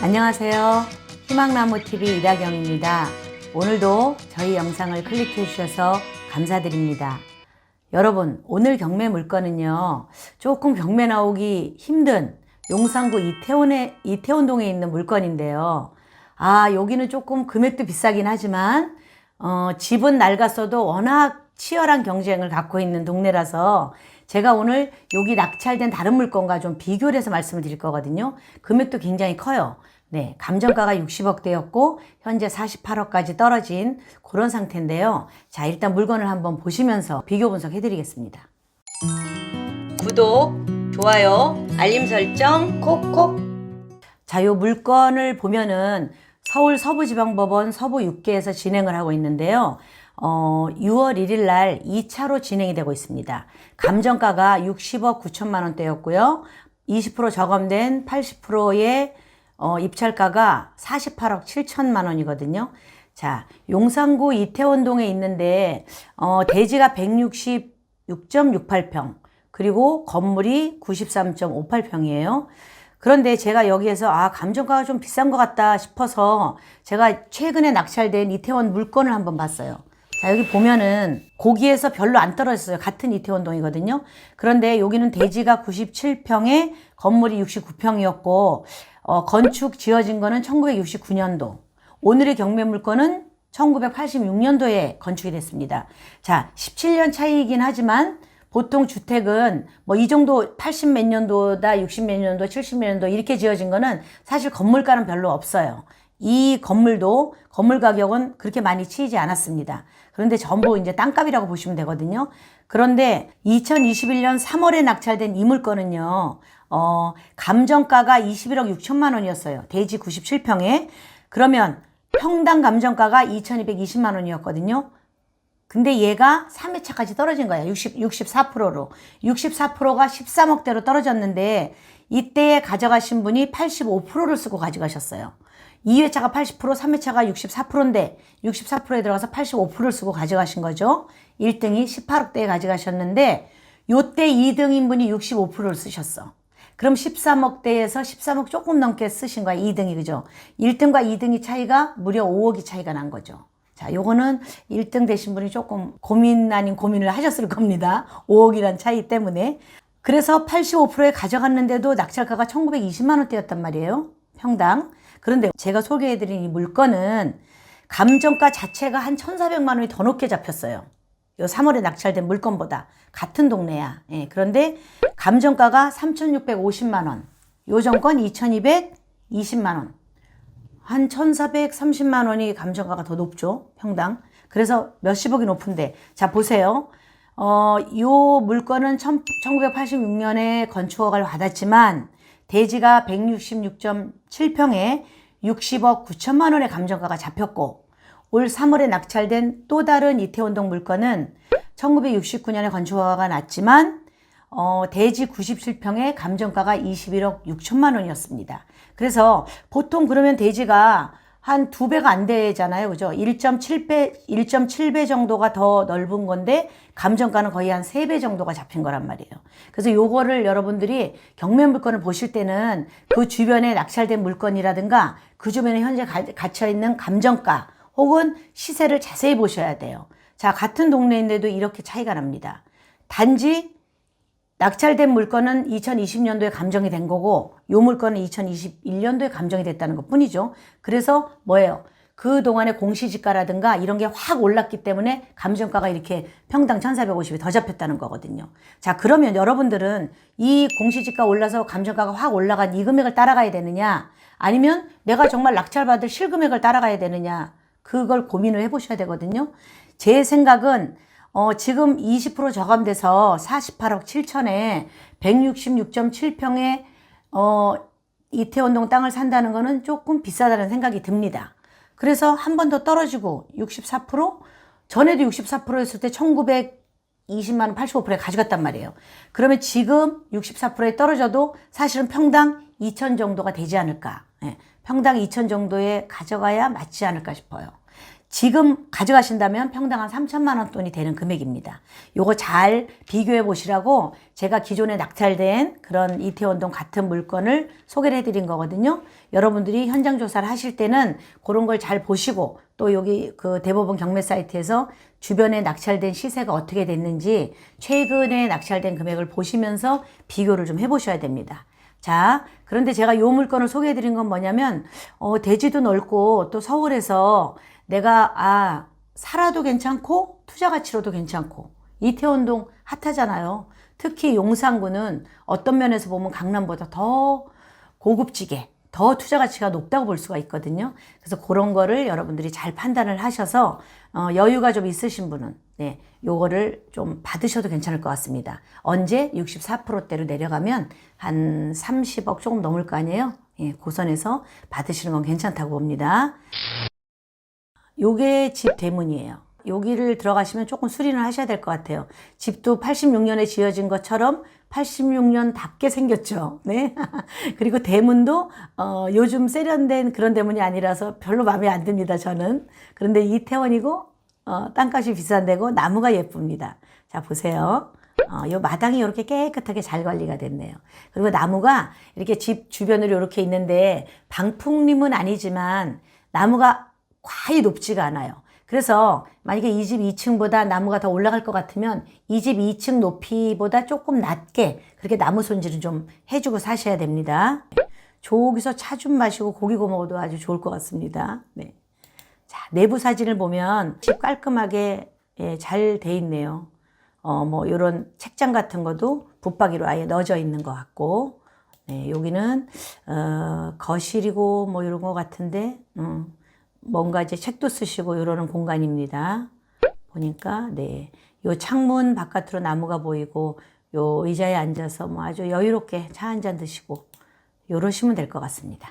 안녕하세요. 희망나무TV 이다경입니다. 오늘도 저희 영상을 클릭해 주셔서 감사드립니다. 여러분, 오늘 경매 물건은요, 조금 경매 나오기 힘든 용산구 이태원동에 있는 물건인데요. 여기는 조금 금액도 비싸긴 하지만 집은 낡았어도 워낙 치열한 경쟁을 갖고 있는 동네라서 제가 오늘 여기 낙찰된 다른 물건과 좀 비교를 해서 말씀을 드릴 거거든요. 금액도 굉장히 커요. 네, 감정가가 60억대였고 현재 48억까지 떨어진 그런 상태인데요. 자, 일단 물건을 한번 보시면서 비교 분석해 드리겠습니다. 구독, 좋아요, 알림 설정 콕콕. 자, 요 물건을 보면은 서울 서부지방법원 서부 6개에서 진행을 하고 있는데요. 6월 1일 날 2차로 진행이 되고 있습니다. 감정가가 60억 9천만 원대였고요. 20% 저감된 80%의 입찰가가 48억 7천만 원이거든요. 자, 용산구 이태원동에 있는데 대지가 166.68평 그리고 건물이 93.58평이에요. 그런데 제가 여기에서 감정가가 좀 비싼 것 같다 싶어서 제가 최근에 낙찰된 이태원 물건을 한번 봤어요. 자, 여기 보면은 거기에서 별로 안 떨어졌어요. 같은 이태원동이거든요. 그런데 여기는 대지가 97평에 건물이 69평이었고 건축 지어진 거는 1969년도. 오늘의 경매 물건은 1986년도에 건축이 됐습니다. 자, 17년 차이이긴 하지만 보통 주택은 뭐 이 정도 80 몇 년도다, 60 몇 년도, 70 몇 년도 이렇게 지어진 거는 사실 건물가는 별로 없어요. 이 건물도 건물 가격은 그렇게 많이 치이지 않았습니다. 그런데 전부 이제 땅값이라고 보시면 되거든요. 그런데 2021년 3월에 낙찰된 이 물건은요, 감정가가 21억 6천만 원이었어요. 대지 97평에. 그러면 평당 감정가가 2220만 원이었거든요. 근데 얘가 3회차까지 떨어진 거예요. 64%로. 64%가 13억대로 떨어졌는데 이때에 가져가신 분이 85%를 쓰고 가져가셨어요. 2회차가 80%, 3회차가 64%인데 64%에 들어가서 85%를 쓰고 가져가신 거죠. 1등이 18억대에 가져가셨는데 요때 2등인 분이 65%를 쓰셨어. 그럼 13억대에서 13억 조금 넘게 쓰신 거야. 2등이, 그죠? 1등과 2등이 차이가 무려 5억이 차이가 난 거죠. 자, 요거는 1등 되신 분이 조금 고민 아닌 고민을 하셨을 겁니다. 5억이란 차이 때문에. 그래서 85%에 가져갔는데도 낙찰가가 1920만 원대였단 말이에요. 평당. 그런데 제가 소개해드린 이 물건은 감정가 자체가 한 1,400만 원이 더 높게 잡혔어요. 요 3월에 낙찰된 물건보다. 같은 동네야. 예, 그런데 감정가가 3,650만 원. 요 정권 2,220만 원. 한 1,430만 원이 감정가가 더 높죠. 평당. 그래서 몇십억이 높은데. 자, 보세요. 요 물건은 1986년에 건축허가를 받았지만 대지가 166.7평에 60억 9천만 원의 감정가가 잡혔고 올 3월에 낙찰된 또 다른 이태원동 물건은 1969년에 건축허가가 났지만 대지 97평에 감정가가 21억 6천만 원이었습니다. 그래서 보통 그러면 대지가 한 2배가 안 되잖아요. 그죠? 1.7배 정도가 더 넓은 건데 감정가는 거의 한 3배 정도가 잡힌 거란 말이에요. 그래서 요거를 여러분들이 경매 물건을 보실 때는 그 주변에 낙찰된 물건이라든가 그 주변에 현재 갇혀 있는 감정가 혹은 시세를 자세히 보셔야 돼요. 자, 같은 동네인데도 이렇게 차이가 납니다. 단지 낙찰된 물건은 2020년도에 감정이 된 거고 요 물건은 2021년도에 감정이 됐다는 것 뿐이죠. 그래서 뭐예요? 그동안의 공시지가라든가 이런 게 확 올랐기 때문에 감정가가 이렇게 평당 1,450이 더 잡혔다는 거거든요. 자, 그러면 여러분들은 이 공시지가 올라서 감정가가 확 올라간 이 금액을 따라가야 되느냐 아니면 내가 정말 낙찰받을 실금액을 따라가야 되느냐 그걸 고민을 해보셔야 되거든요. 제 생각은 지금 20% 저감돼서 48억 7천에 166.7평에 이태원동 땅을 산다는 거는 조금 비싸다는 생각이 듭니다. 그래서 한 번 더 떨어지고 64%? 전에도 64%였을 때 1920만 원 85%에 가져갔단 말이에요. 그러면 지금 64%에 떨어져도 사실은 평당 2천 정도가 되지 않을까. 평당 2천 정도에 가져가야 맞지 않을까 싶어요. 지금 가져가신다면 평당 한 3천만 원 돈이 되는 금액입니다. 요거 잘 비교해 보시라고 제가 기존에 낙찰된 그런 이태원동 같은 물건을 소개를 해드린 거거든요. 여러분들이 현장 조사를 하실 때는 그런 걸 잘 보시고 또 여기 그 대법원 경매 사이트에서 주변에 낙찰된 시세가 어떻게 됐는지 최근에 낙찰된 금액을 보시면서 비교를 좀 해보셔야 됩니다. 자, 그런데 제가 요 물건을 소개해 드린 건 뭐냐면 대지도 넓고 또 서울에서 내가 살아도 괜찮고 투자 가치로도 괜찮고 이태원동 핫하잖아요. 특히 용산구는 어떤 면에서 보면 강남보다 더 고급지게 더 투자 가치가 높다고 볼 수가 있거든요. 그래서 그런 거를 여러분들이 잘 판단을 하셔서 여유가 좀 있으신 분은 네, 요거를 좀 받으셔도 괜찮을 것 같습니다. 언제 64%대로 내려가면 한 30억 조금 넘을 거 아니에요. 예, 고선에서 받으시는 건 괜찮다고 봅니다. 요게 집 대문이에요. 여기를 들어가시면 조금 수리를 하셔야 될 것 같아요. 집도 86년에 지어진 것처럼 86년답게 생겼죠. 네. 그리고 대문도 요즘 세련된 그런 대문이 아니라서 별로 마음에 안 듭니다. 저는. 그런데 이태원이고 땅값이 비싼 데고 나무가 예쁩니다. 자, 보세요. 요 마당이 이렇게 깨끗하게 잘 관리가 됐네요. 그리고 나무가 이렇게 집 주변으로 이렇게 있는데 방풍림은 아니지만 나무가 과히 높지가 않아요. 그래서 만약에 이 집 2층보다 나무가 더 올라갈 것 같으면 이 집 2층 높이보다 조금 낮게 그렇게 나무 손질을 좀 해주고 사셔야 됩니다. 저기서 차 좀 마시고 고기 구워 먹어도 아주 좋을 것 같습니다. 네. 자, 내부 사진을 보면 집 깔끔하게 잘 돼 있네요. 뭐 이런 책장 같은 것도 붙박이로 아예 넣어져 있는 것 같고, 네, 여기는 거실이고 뭐 이런 것 같은데 뭔가 이제 책도 쓰시고 이러는 공간입니다. 보니까 네, 요 창문 바깥으로 나무가 보이고 요 의자에 앉아서 뭐 아주 여유롭게 차 한 잔 드시고 요러시면 될 것 같습니다.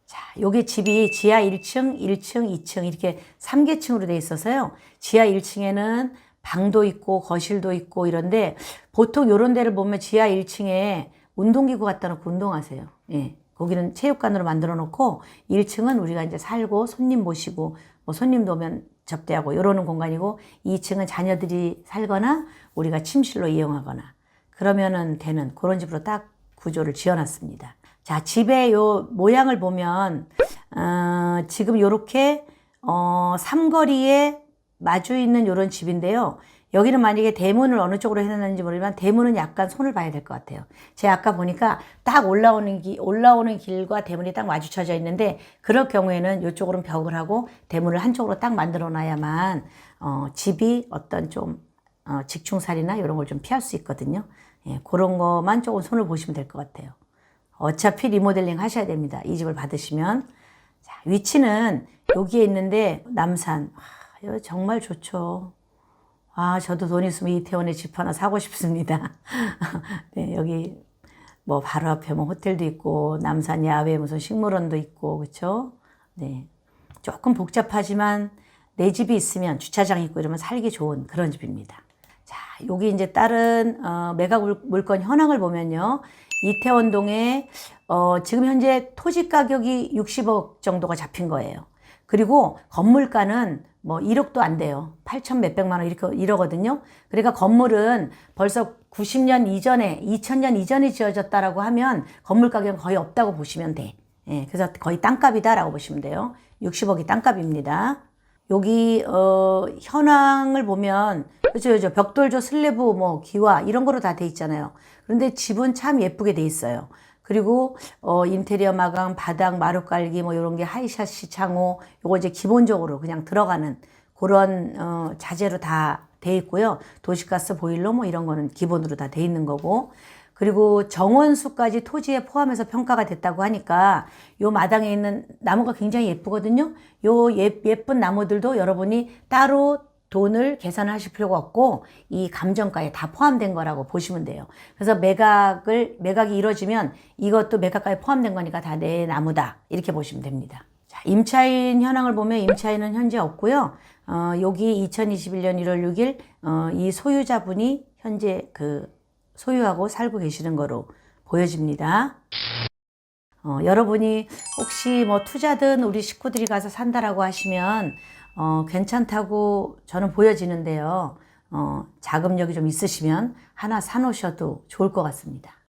자, 요게 집이 지하 1층, 1층, 2층 이렇게 3개층으로 돼 있어서요. 지하 1층에는 방도 있고 거실도 있고 이런데 보통 요런 데를 보면 지하 1층에 운동기구 갖다 놓고 운동하세요. 예. 거기는 체육관으로 만들어 놓고 1층은 우리가 이제 살고 손님 모시고 뭐 손님도 오면 접대하고 이러는 공간이고 2층은 자녀들이 살거나 우리가 침실로 이용하거나 그러면은 되는 그런 집으로 딱 구조를 지어놨습니다. 자, 집의 요 모양을 보면 지금 요렇게 삼거리에 마주 있는 요런 집인데요. 여기는 만약에 대문을 어느 쪽으로 해놨는지 모르지만 대문은 약간 손을 봐야 될 것 같아요. 제가 아까 보니까 딱 올라오는 길과 대문이 딱 마주쳐져 있는데 그럴 경우에는 이쪽으로는 벽을 하고 대문을 한쪽으로 딱 만들어 놔야만 집이 어떤 좀 직충살이나 이런 걸 좀 피할 수 있거든요. 예, 그런 것만 조금 손을 보시면 될 것 같아요. 어차피 리모델링 하셔야 됩니다. 이 집을 받으시면. 자, 위치는 여기에 있는데 남산. 이거 정말 좋죠. 저도 돈 있으면 이태원에 집 하나 사고 싶습니다. 네, 여기 뭐 바로 앞에 뭐 호텔도 있고 남산 야외 무슨 식물원도 있고 그렇죠? 네, 조금 복잡하지만 내 집이 있으면 주차장 있고 이러면 살기 좋은 그런 집입니다. 자, 여기 이제 다른 매각 물건 현황을 보면요, 이태원동에 지금 현재 토지 가격이 60억 정도가 잡힌 거예요. 그리고 건물가는 뭐 1억도 안 돼요. 8천 몇백만 원 이러거든요. 그러니까 건물은 벌써 90년 이전에, 2000년 이전에 지어졌다라고 하면 건물 가격은 거의 없다고 보시면 돼. 예, 그래서 거의 땅값이다라고 보시면 돼요. 60억이 땅값입니다. 여기 현황을 보면 그죠, 벽돌조 슬래브 뭐 기와 이런 거로 다 돼 있잖아요. 그런데 집은 참 예쁘게 돼 있어요. 그리고 인테리어 마감, 바닥, 마루 깔기 뭐 이런 게 하이샤시 창호 요거 이제 기본적으로 그냥 들어가는 그런 자재로 다 돼 있고요. 도시가스 보일러 뭐 이런 거는 기본으로 다 돼 있는 거고, 그리고 정원수까지 토지에 포함해서 평가가 됐다고 하니까 요 마당에 있는 나무가 굉장히 예쁘거든요. 요 예쁜 나무들도 여러분이 따로 돈을 계산하실 필요가 없고 이 감정가에 다 포함된 거라고 보시면 돼요. 그래서 매각이 이루어지면 이것도 매각가에 포함된 거니까 다 내 나무다 이렇게 보시면 됩니다. 자, 임차인 현황을 보면 임차인은 현재 없고요. 여기 2021년 1월 6일 이 소유자분이 현재 소유하고 살고 계시는 거로 보여집니다. 여러분이 혹시 뭐 투자든 우리 식구들이 가서 산다라고 하시면 괜찮다고 저는 보여지는데요. 자금력이 좀 있으시면 하나 사놓으셔도 좋을 것 같습니다.